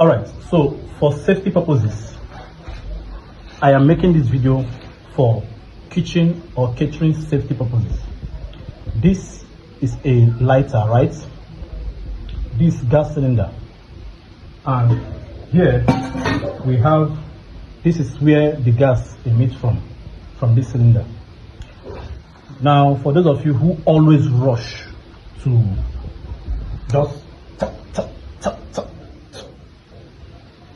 All right, so for safety purposes, I am making this video for kitchen or catering safety purposes. This is a lighter, right? This gas cylinder, and here we have, this is where the gas emits from this cylinder. Now, for those of you who always rush to just tap, tap, tap, tap,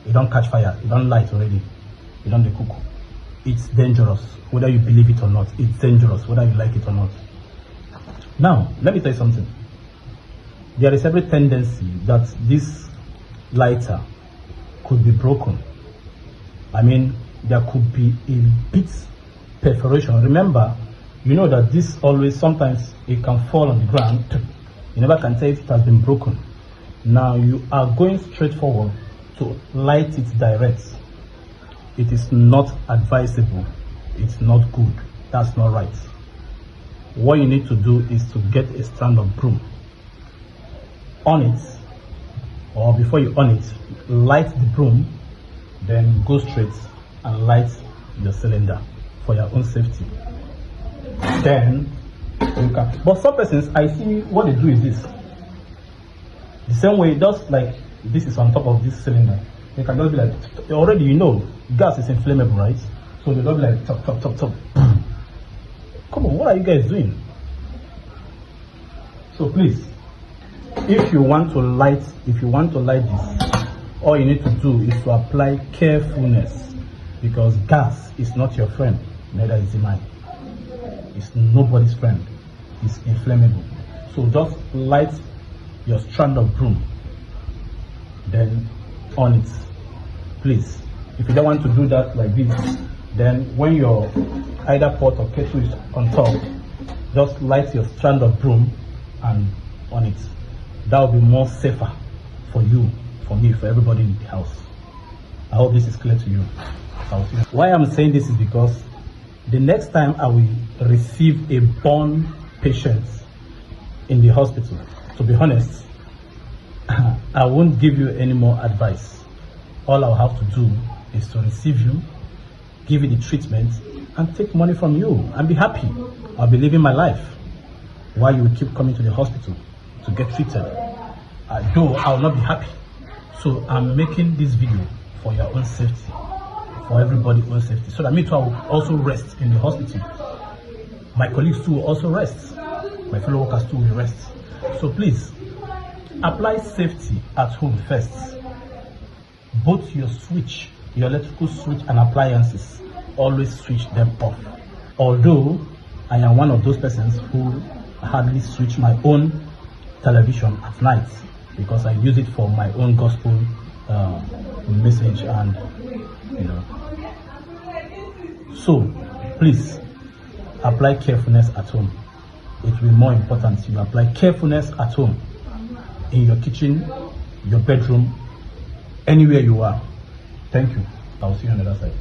you don't catch fire, you don't light already, you don't cook. It's dangerous, whether you believe it or not. It's dangerous, whether you like it or not. Now, let me tell you something. There is every tendency that this lighter could be broken. I mean, there could be a bit perforation. Remember, you know that this always, sometimes it can fall on the ground. You never can tell if it has been broken. Now you are going straight forward to light it direct. It is not advisable. It's not good. That's not right. What you need to do is to get a strand of broom. On it, or before you on it, light the broom, then go straight and light your cylinder for your own safety. Then you can. But some persons, I see what they do is this. The same way, just like this is on top of this cylinder, they can just be like, already you know, gas is inflammable, right? So they just be like, top, top, top, top. Come on, what are you guys doing? So please, if you want to light this, all you need to do is to apply carefulness, because gas is not your friend, neither is it mine. It's nobody's friend. It's inflammable. So just light your strand of broom, then on it, please. If you don't want to do that like this, then when your either pot or kettle is on top, just light your strand of broom and on it. That will be more safer for you, for me, for everybody in the house. I hope this is clear to you. Why I'm saying this is because the next time I will receive a born patient in the hospital, to be honest, I won't give you any more advice. All I'll have to do is to receive you, give you the treatment, and take money from you and be happy. I'll be living my life while you keep coming to the hospital to get treated. Though I will not be happy. So I'm making this video for your own safety, for everybody's own safety, so that me too, I will also rest in the hospital. My colleagues too will also rest. My fellow workers too will rest. So please, apply safety at home first. Both your switch, your electrical switch and appliances, always switch them off. Although I am one of those persons who hardly switch my own television at night, because I use it for my own gospel message, and you know. So please apply carefulness at home. It will be more important you apply carefulness at home, in your kitchen, your bedroom, anywhere you are. Thank you. I will see you on the other side.